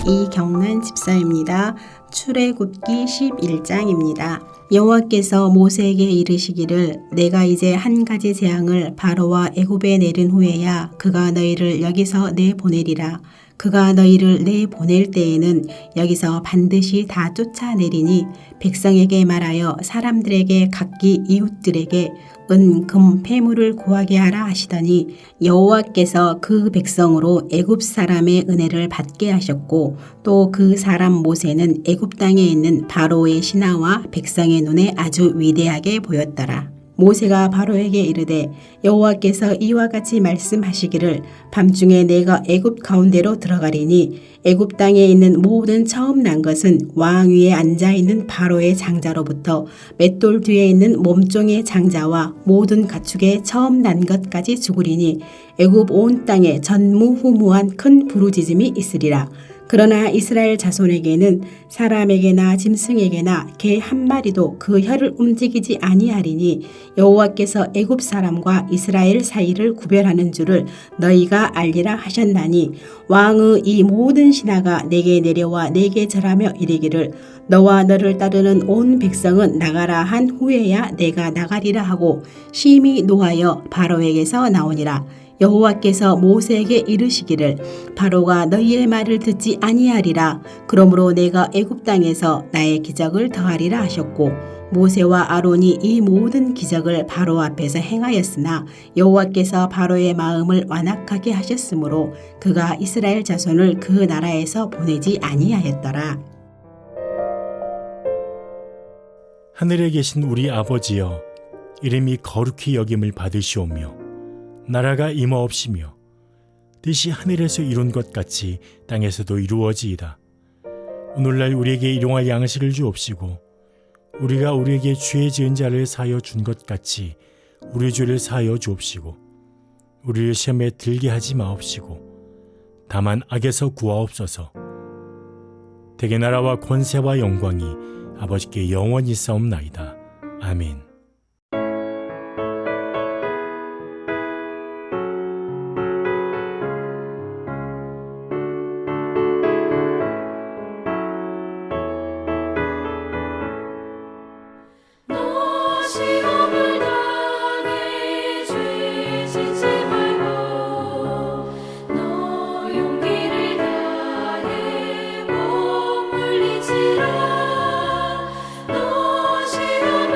이경란 집사입니다. 출애굽기 11장입니다. 여호와께서 모세에게 이르시기를 내가 이제 한 가지 재앙을 바로와 애굽에 내린 후에야 그가 너희를 여기서 내보내리라. 그가 너희를 내보낼 때에는 여기서 반드시 다 쫓아내리니 백성에게 말하여 사람들에게 각기 이웃들에게 은, 금, 폐물을 구하게 하라 하시더니 여호와께서 그 백성으로 애굽 사람의 은혜를 받게 하셨고 또 그 사람 모세는 애굽 땅에 있는 바로의 신하와 백성의 눈에 아주 위대하게 보였더라. 모세가 바로에게 이르되 여호와께서 이와 같이 말씀하시기를 밤중에 내가 애굽 가운데로 들어가리니 애굽 땅에 있는 모든 처음 난 것은 왕 위에 앉아 있는 바로의 장자로부터 맷돌 뒤에 있는 몸종의 장자와 모든 가축의 처음 난 것까지 죽으리니 애굽 온 땅에 전무후무한 큰 부르짖음이 있으리라. 그러나 이스라엘 자손에게는 사람에게나 짐승에게나 개 한 마리도 그 혀를 움직이지 아니하리니 여호와께서 애굽 사람과 이스라엘 사이를 구별하는 줄을 너희가 알리라 하셨나니 왕의 이 모든 신하가 내게 내려와 내게 절하며 이르기를 너와 너를 따르는 온 백성은 나가라 한 후에야 내가 나가리라 하고 심히 노하여 바로에게서 나오니라. 여호와께서 모세에게 이르시기를 바로가 너희의 말을 듣지 아니하리라. 그러므로 내가 애굽 땅에서 나의 기적을 더하리라 하셨고 모세와 아론이 이 모든 기적을 바로 앞에서 행하였으나 여호와께서 바로의 마음을 완악하게 하셨으므로 그가 이스라엘 자손을 그 나라에서 보내지 아니하였더라. 하늘에 계신 우리 아버지여, 이름이 거룩히 여김을 받으시오며 나라가 임하옵시며 뜻이 하늘에서 이룬 것 같이 땅에서도 이루어지이다. 오늘날 우리에게 일용할 양식을 주옵시고 우리가 우리에게 죄 지은 자를 사하여 준 것 같이 우리 죄를 사하여 주옵시고 우리를 시험에 들게 하지 마옵시고 다만 악에서 구하옵소서. 대개 나라와 권세와 영광이 아버지께 영원히 싸움나이다. 아멘. 시험을 당해 죄 짓지 말고 너 용기를 다해 못 물리치라. 너 시험을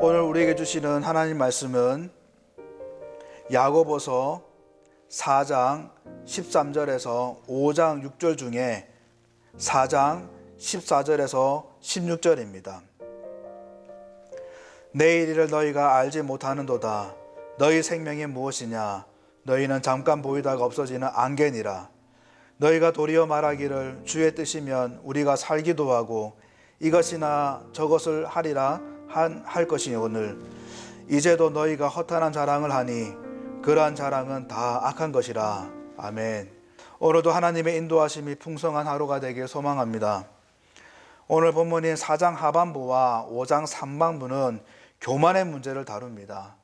오늘 우리에게 주시는 하나님 말씀은 야고보서 4장 13절에서 5장 6절 중에 4장 14절에서 16절입니다. 내일 일을 너희가 알지 못하는도다. 너희 생명이 무엇이냐? 너희는 잠깐 보이다가 없어지는 안개니라. 너희가 도리어 말하기를 주의 뜻이면 우리가 살기도 하고 이것이나 저것을 하리라 할 것이오늘 이제도 너희가 허탄한 자랑을 하니 그러한 자랑은 다 악한 것이라. 아멘. 오늘도 하나님의 인도하심이 풍성한 하루가 되길 소망합니다. 오늘 본문인 4장 하반부와 5장 상반부는 교만의 문제를 다룹니다.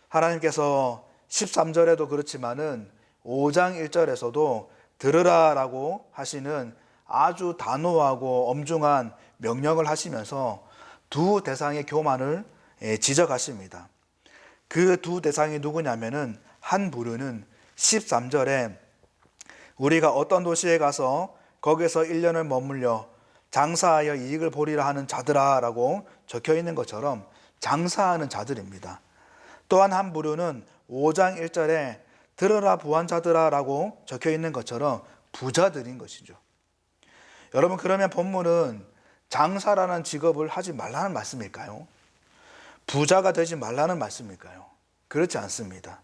하나님께서 13절에도 그렇지만은 5장 1절에서도 들으라라고 하시는 아주 단호하고 엄중한 명령을 하시면서 두 대상의 교만을 지적하십니다. 그 두 대상이 누구냐면은 한 부류는 13절에 우리가 어떤 도시에 가서 거기서 1년을 머물려 장사하여 이익을 보리라 하는 자들아라고 적혀 있는 것처럼 장사하는 자들입니다. 또한 한 부류는 5장 1절에 들으라 부한자들아라고 적혀 있는 것처럼 부자들인 것이죠. 여러분, 그러면 본문은 장사라는 직업을 하지 말라는 말씀일까요? 부자가 되지 말라는 말씀일까요? 그렇지 않습니다.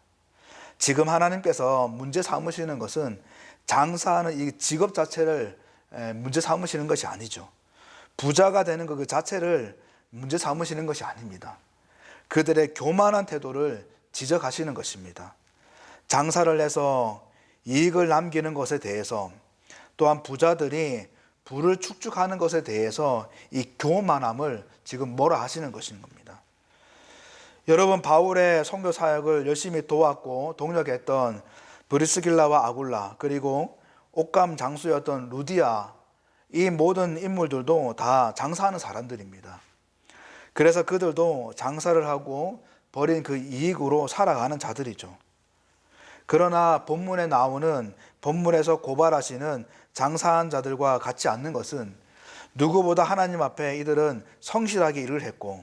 지금 하나님께서 문제 삼으시는 것은 장사하는 이 직업 자체를 문제 삼으시는 것이 아니죠. 부자가 되는 그 자체를 문제 삼으시는 것이 아닙니다. 그들의 교만한 태도를 지적하시는 것입니다. 장사를 해서 이익을 남기는 것에 대해서, 또한 부자들이 부를 축축하는 것에 대해서 이 교만함을 지금 뭐라 하시는 것인 겁니다. 여러분, 바울의 선교 사역을 열심히 도왔고 동력했던 브리스길라와 아굴라, 그리고 옷감 장수였던 루디아, 이 모든 인물들도 다 장사하는 사람들입니다. 그래서 그들도 장사를 하고 벌인 그 이익으로 살아가는 자들이죠. 그러나 본문에 나오는, 본문에서 고발하시는 장사한 자들과 같지 않는 것은 누구보다 하나님 앞에 이들은 성실하게 일을 했고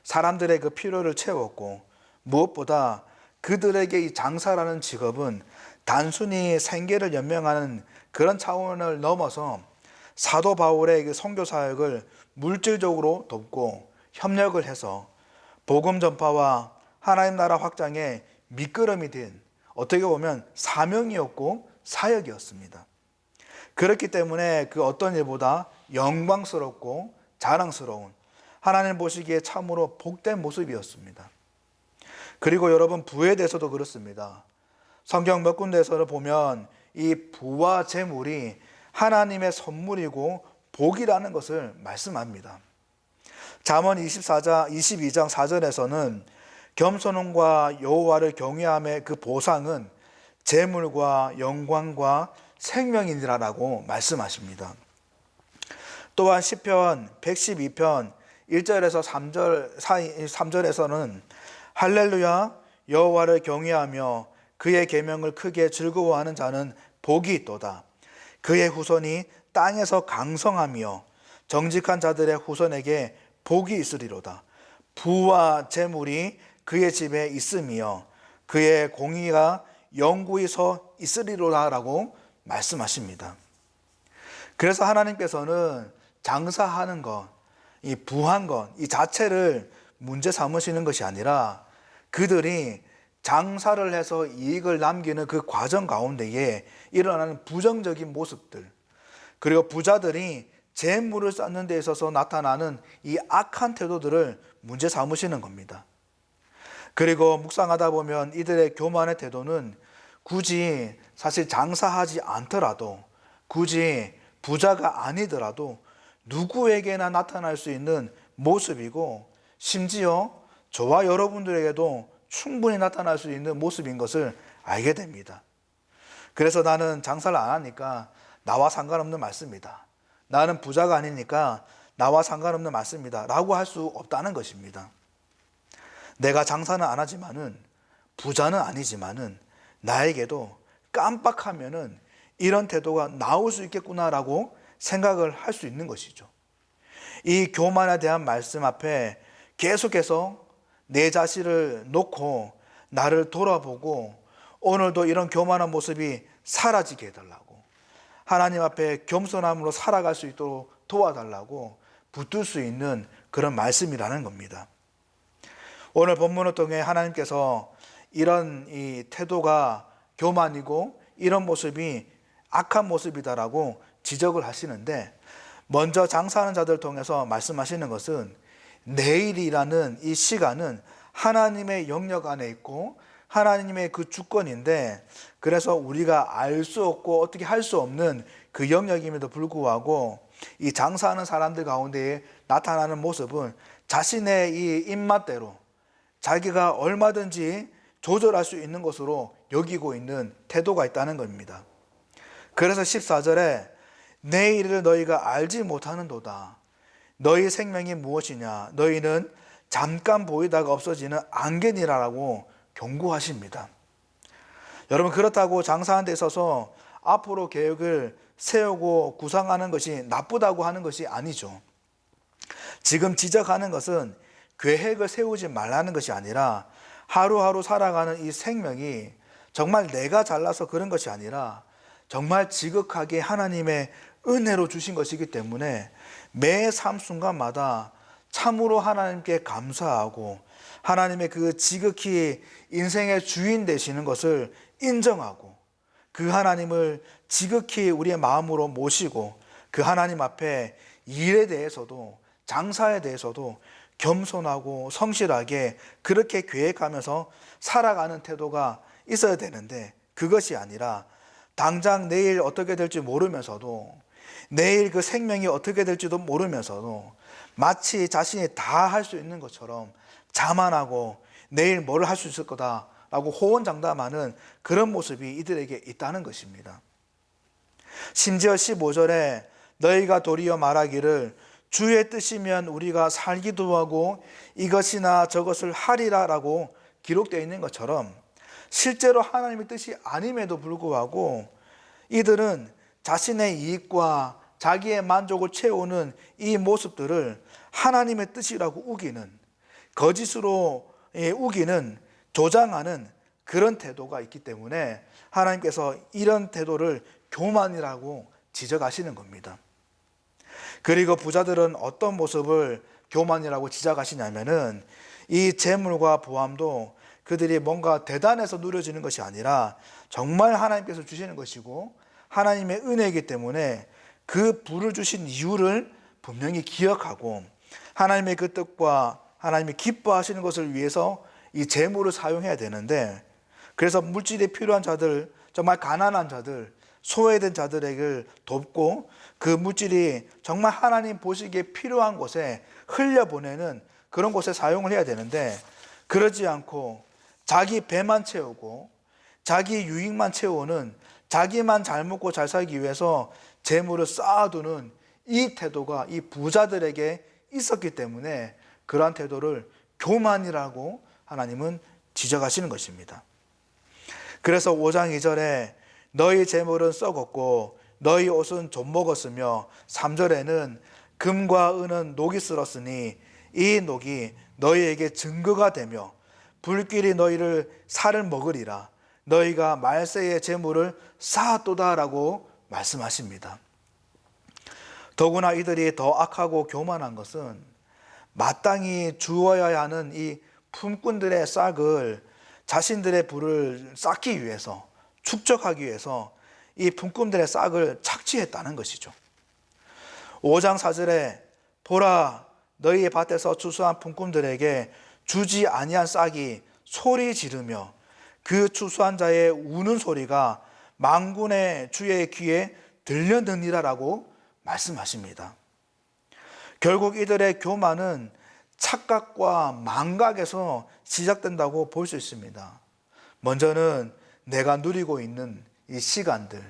사람들의 그 필요를 채웠고, 무엇보다 그들에게 이 장사라는 직업은 단순히 생계를 연명하는 그런 차원을 넘어서 사도 바울의 그 선교 사역을 물질적으로 돕고 협력을 해서 복음 전파와 하나님 나라 확장의 밑거름이 된, 어떻게 보면 사명이었고 사역이었습니다. 그렇기 때문에 그 어떤 일보다 영광스럽고 자랑스러운, 하나님 보시기에 참으로 복된 모습이었습니다. 그리고 여러분, 부에 대해서도 그렇습니다. 성경 몇 군데에서 보면 이 부와 재물이 하나님의 선물이고 복이라는 것을 말씀합니다. 잠언 22장 4절에서는 겸손함과 여호와를 경외함의 그 보상은 재물과 영광과 생명이니라라고 말씀하십니다. 또한 시편 112편 1절에서 3절에서는 할렐루야, 여호와를 경외하며 그의 계명을 크게 즐거워하는 자는 복이 있도다. 그의 후손이 땅에서 강성하며 정직한 자들의 후손에게 복이 있으리로다. 부와 재물이 그의 집에 있으며 그의 공의가 영구히 서 있으리로다라고 말씀하십니다. 그래서 하나님께서는 장사하는 것, 이 부한 것, 이 자체를 문제 삼으시는 것이 아니라 그들이 장사를 해서 이익을 남기는 그 과정 가운데에 일어나는 부정적인 모습들, 그리고 부자들이 재물을 쌓는 데 있어서 나타나는 이 악한 태도들을 문제 삼으시는 겁니다. 그리고 묵상하다 보면 이들의 교만의 태도는 굳이 사실 장사하지 않더라도, 굳이 부자가 아니더라도 누구에게나 나타날 수 있는 모습이고, 심지어 저와 여러분들에게도 충분히 나타날 수 있는 모습인 것을 알게 됩니다. 그래서 나는 장사를 안 하니까 나와 상관없는 말씀이다, 나는 부자가 아니니까 나와 상관없는 말씀이다 라고 할 수 없다는 것입니다. 내가 장사는 안 하지만은, 부자는 아니지만은 나에게도 깜빡하면은 이런 태도가 나올 수 있겠구나라고 생각을 할 수 있는 것이죠. 이 교만에 대한 말씀 앞에 계속해서 내 자신을 놓고 나를 돌아보고 오늘도 이런 교만한 모습이 사라지게 해달라고, 하나님 앞에 겸손함으로 살아갈 수 있도록 도와달라고 붙들 수 있는 그런 말씀이라는 겁니다. 오늘 본문을 통해 하나님께서 이런 이 태도가 교만이고 이런 모습이 악한 모습이다라고 지적을 하시는데, 먼저 장사하는 자들을 통해서 말씀하시는 것은 내일이라는 이 시간은 하나님의 영역 안에 있고 하나님의 그 주권인데, 그래서 우리가 알 수 없고 어떻게 할 수 없는 그 영역임에도 불구하고 이 장사하는 사람들 가운데 나타나는 모습은 자신의 이 입맛대로 자기가 얼마든지 조절할 수 있는 것으로 여기고 있는 태도가 있다는 겁니다. 그래서 14절에 내일을 너희가 알지 못하는도다. 너희 생명이 무엇이냐? 너희는 잠깐 보이다가 없어지는 안개니라라고 경고하십니다. 여러분, 그렇다고 장사하는 데 있어서 앞으로 계획을 세우고 구상하는 것이 나쁘다고 하는 것이 아니죠. 지금 지적하는 것은 계획을 세우지 말라는 것이 아니라 하루하루 살아가는 이 생명이 정말 내가 잘나서 그런 것이 아니라 정말 지극하게 하나님의 은혜로 주신 것이기 때문에 매 삶 순간마다 참으로 하나님께 감사하고 하나님의 그 지극히 인생의 주인 되시는 것을 인정하고 그 하나님을 지극히 우리의 마음으로 모시고 그 하나님 앞에 일에 대해서도 장사에 대해서도 겸손하고 성실하게 그렇게 계획하면서 살아가는 태도가 있어야 되는데, 그것이 아니라 당장 내일 어떻게 될지 모르면서도 내일 그 생명이 어떻게 될지도 모르면서도 마치 자신이 다 할 수 있는 것처럼 자만하고 내일 뭘 할 수 있을 거다라고 호언장담하는 그런 모습이 이들에게 있다는 것입니다. 심지어 15절에 너희가 도리어 말하기를 주의 뜻이면 우리가 살기도 하고 이것이나 저것을 하리라 라고 기록되어 있는 것처럼, 실제로 하나님의 뜻이 아님에도 불구하고 이들은 자신의 이익과 자기의 만족을 채우는 이 모습들을 하나님의 뜻이라고 우기는, 거짓으로 우기는, 조장하는 그런 태도가 있기 때문에 하나님께서 이런 태도를 교만이라고 지적하시는 겁니다. 그리고 부자들은 어떤 모습을 교만이라고 지적하시냐면은 이 재물과 부함도 그들이 뭔가 대단해서 누려지는 것이 아니라 정말 하나님께서 주시는 것이고 하나님의 은혜이기 때문에 그 부를 주신 이유를 분명히 기억하고 하나님의 그 뜻과 하나님이 기뻐하시는 것을 위해서 이 재물을 사용해야 되는데, 그래서 물질이 필요한 자들, 정말 가난한 자들, 소외된 자들에게 돕고 그 물질이 정말 하나님 보시기에 필요한 곳에 흘려보내는 그런 곳에 사용을 해야 되는데, 그러지 않고 자기 배만 채우고 자기 유익만 채우는, 자기만 잘 먹고 잘 살기 위해서 재물을 쌓아두는 이 태도가 이 부자들에게 있었기 때문에 그러한 태도를 교만이라고 하나님은 지적하시는 것입니다. 그래서 5장 2절에 너희 재물은 썩었고 너희 옷은 좀먹었으며 3절에는 금과 은은 녹이 쓸었으니 이 녹이 너희에게 증거가 되며 불길이 너희를 살을 먹으리라. 너희가 말세의 재물을 쌓았도다라고 말씀하십니다. 더구나 이들이 더 악하고 교만한 것은 마땅히 주어야 하는 이 품꾼들의 싹을 자신들의 부를 쌓기 위해서, 축적하기 위해서 이 품꾼들의 싹을 착취했다는 것이죠. 5장 4절에 보라 너희의 밭에서 추수한 품꾼들에게 주지 아니한 싹이 소리 지르며 그 추수한 자의 우는 소리가 만군의 주의 귀에 들려느니라라고 말씀하십니다. 결국 이들의 교만은 착각과 망각에서 시작된다고 볼 수 있습니다. 먼저는 내가 누리고 있는 이 시간들,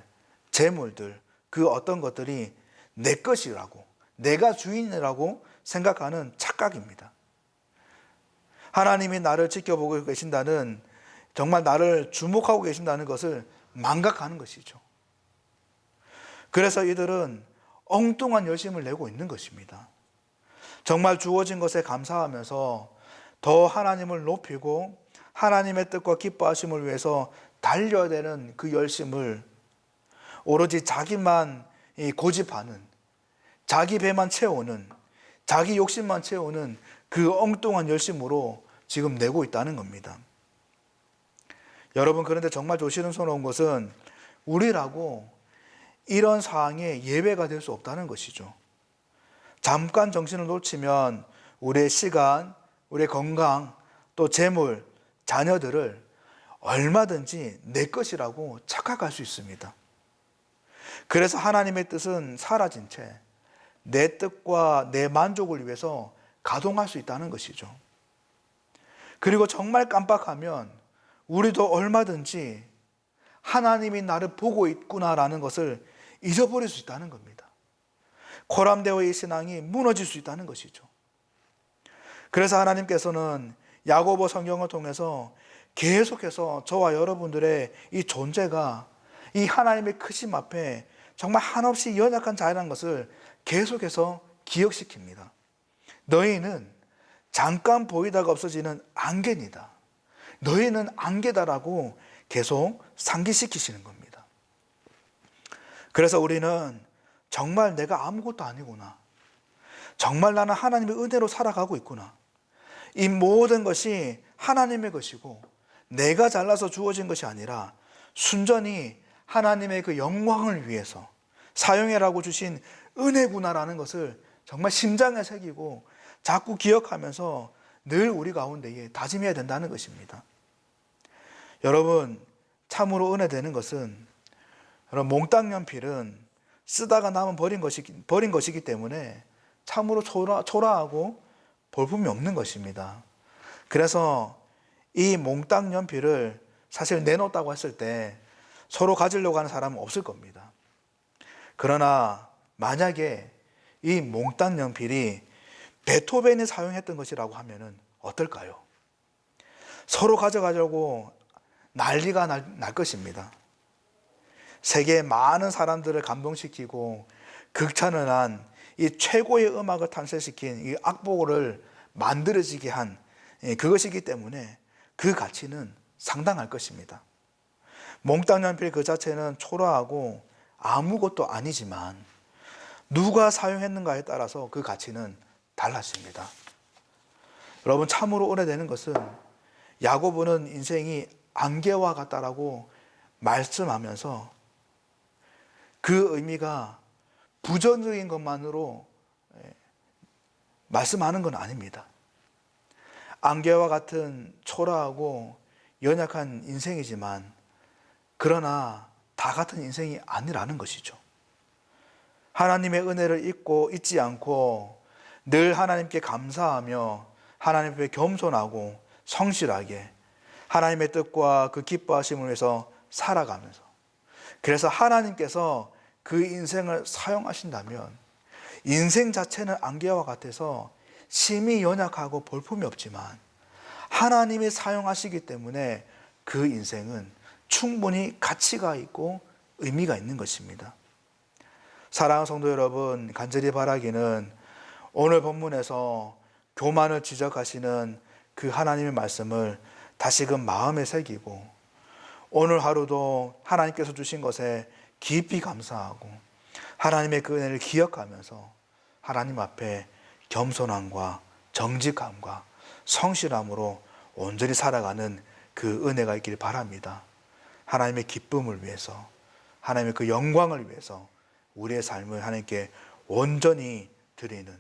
재물들, 그 어떤 것들이 내 것이라고, 내가 주인이라고 생각하는 착각입니다. 하나님이 나를 지켜보고 계신다는, 정말 나를 주목하고 계신다는 것을 망각하는 것이죠. 그래서 이들은 엉뚱한 열심을 내고 있는 것입니다. 정말 주어진 것에 감사하면서 더 하나님을 높이고 하나님의 뜻과 기뻐하심을 위해서 달려야 되는 그 열심을 오로지 자기만 고집하는, 자기 배만 채우는, 자기 욕심만 채우는 그 엉뚱한 열심으로 지금 내고 있다는 겁니다. 여러분, 그런데 정말 조심스러운 것은 우리라고 이런 상황에 예외가 될 수 없다는 것이죠. 잠깐 정신을 놓치면 우리의 시간, 우리의 건강, 또 재물, 자녀들을 얼마든지 내 것이라고 착각할 수 있습니다. 그래서 하나님의 뜻은 사라진 채 내 뜻과 내 만족을 위해서 가동할 수 있다는 것이죠. 그리고 정말 깜빡하면 우리도 얼마든지 하나님이 나를 보고 있구나라는 것을 잊어버릴 수 있다는 겁니다. 코람데오의 신앙이 무너질 수 있다는 것이죠. 그래서 하나님께서는 야고보 성경을 통해서 계속해서 저와 여러분들의 이 존재가 이 하나님의 크심 앞에 정말 한없이 연약한 자라는 것을 계속해서 기억시킵니다. 너희는 잠깐 보이다가 없어지는 안개니다. 너희는 안개다라고 계속 상기시키시는 겁니다. 그래서 우리는 정말 내가 아무것도 아니구나. 정말 나는 하나님의 은혜로 살아가고 있구나. 이 모든 것이 하나님의 것이고 내가 잘나서 주어진 것이 아니라 순전히 하나님의 그 영광을 위해서 사용해라고 주신 은혜구나라는 것을 정말 심장에 새기고 자꾸 기억하면서 늘 우리 가운데에 다짐해야 된다는 것입니다. 여러분, 참으로 은혜되는 것은 여러분, 몽땅 연필은 쓰다가 남은 버린 것이기 때문에 참으로 초라하고 볼품이 없는 것입니다. 그래서 이 몽땅 연필을 사실 내놓았다고 했을 때 서로 가지려고 하는 사람은 없을 겁니다. 그러나 만약에 이 몽땅 연필이 베토벤이 사용했던 것이라고 하면 어떨까요? 서로 가져가려고 난리가 날 것입니다. 세계의 많은 사람들을 감동시키고 극찬을 한 이 최고의 음악을 탄생시킨 이 악보를 만들어지게 한 그것이기 때문에 그 가치는 상당할 것입니다. 몽땅 연필 그 자체는 초라하고 아무것도 아니지만 누가 사용했는가에 따라서 그 가치는 달라집니다. 여러분, 참으로 은혜되는 것은 야고보는 인생이 안개와 같다라고 말씀하면서 그 의미가 부정적인 것만으로 말씀하는 건 아닙니다. 안개와 같은 초라하고 연약한 인생이지만 그러나 다 같은 인생이 아니라는 것이죠. 하나님의 은혜를 잊지 않고 늘 하나님께 감사하며 하나님 앞에 겸손하고 성실하게 하나님의 뜻과 그 기뻐하심을 위해서 살아가면서, 그래서 하나님께서 그 인생을 사용하신다면 인생 자체는 안개와 같아서 심히 연약하고 볼품이 없지만 하나님이 사용하시기 때문에 그 인생은 충분히 가치가 있고 의미가 있는 것입니다. 사랑하는 성도 여러분, 간절히 바라기는 오늘 본문에서 교만을 지적하시는 그 하나님의 말씀을 다시금 마음에 새기고 오늘 하루도 하나님께서 주신 것에 깊이 감사하고 하나님의 그 은혜를 기억하면서 하나님 앞에 겸손함과 정직함과 성실함으로 온전히 살아가는 그 은혜가 있길 바랍니다. 하나님의 기쁨을 위해서, 하나님의 그 영광을 위해서 우리의 삶을 하나님께 온전히 드리는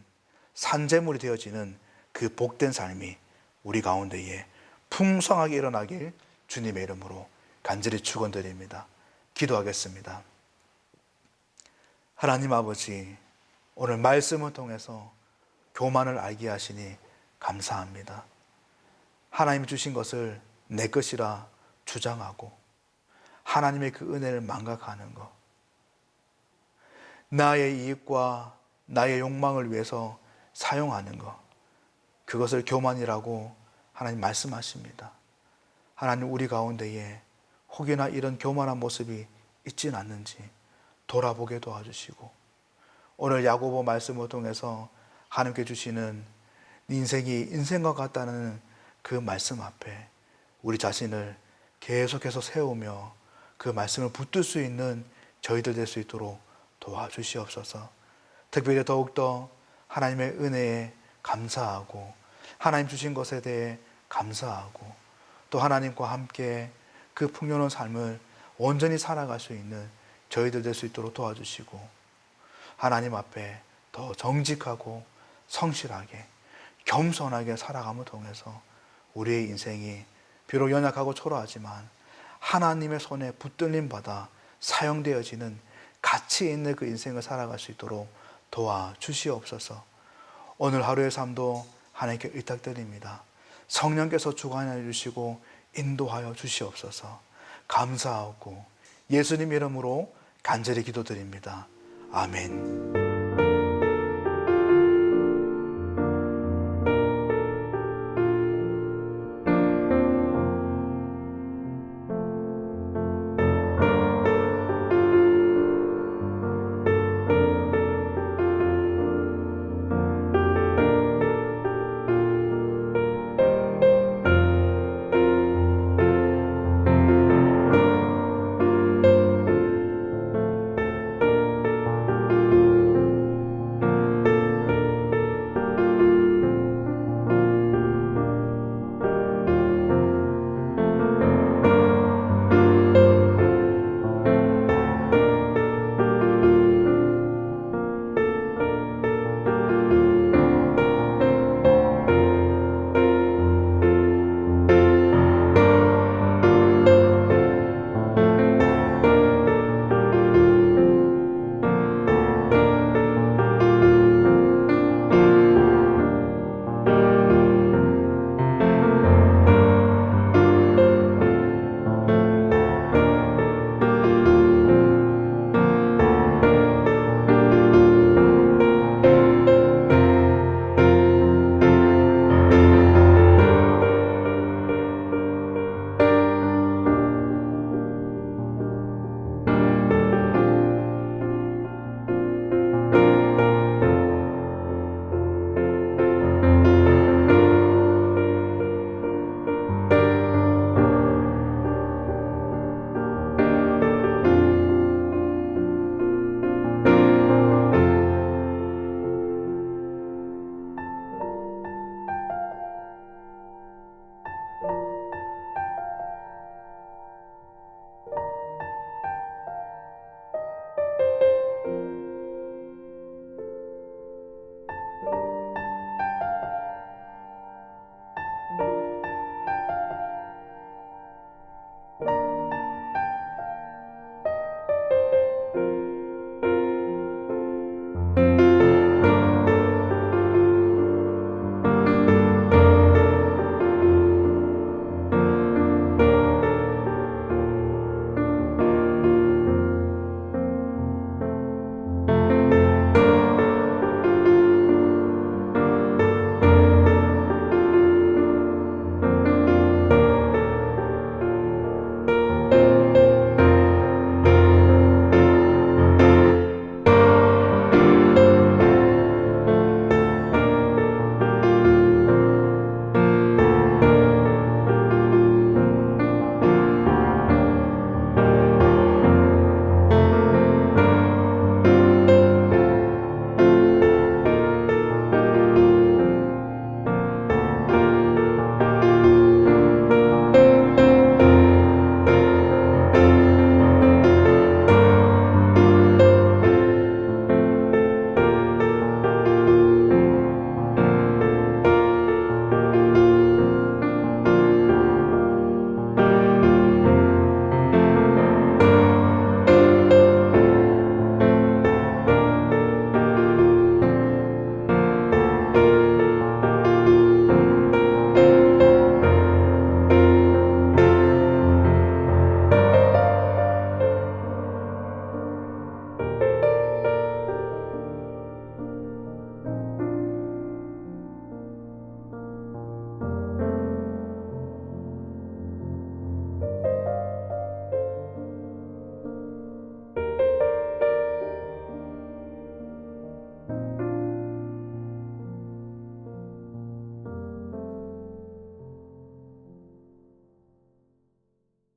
산재물이 되어지는 그 복된 삶이 우리 가운데에 풍성하게 일어나길 주님의 이름으로 간절히 축원드립니다. 기도하겠습니다. 하나님 아버지, 오늘 말씀을 통해서 교만을 알게 하시니 감사합니다. 하나님이 주신 것을 내 것이라 주장하고 하나님의 그 은혜를 망각하는 것, 나의 이익과 나의 욕망을 위해서 사용하는 것, 그것을 교만이라고 하나님 말씀하십니다. 하나님, 우리 가운데에 혹여나 이런 교만한 모습이 있지는 않는지 돌아보게 도와주시고 오늘 야고보 말씀을 통해서 하나님께 주시는 인생이 인생과 같다는 그 말씀 앞에 우리 자신을 계속해서 세우며 그 말씀을 붙들 수 있는 저희들 될 수 있도록 도와주시옵소서. 특별히 더욱더 하나님의 은혜에 감사하고 하나님 주신 것에 대해 감사하고 또 하나님과 함께 그 풍요로운 삶을 온전히 살아갈 수 있는 저희들 될 수 있도록 도와주시고 하나님 앞에 더 정직하고 성실하게 겸손하게 살아감을 통해서 우리의 인생이 비록 연약하고 초라하지만 하나님의 손에 붙들림 받아 사용되어지는 가치 있는 그 인생을 살아갈 수 있도록 도와주시옵소서. 오늘 하루의 삶도 하나님께 의탁드립니다. 성령께서 주관하여 주시고 인도하여 주시옵소서. 감사하고 예수님 이름으로 간절히 기도드립니다. 아멘.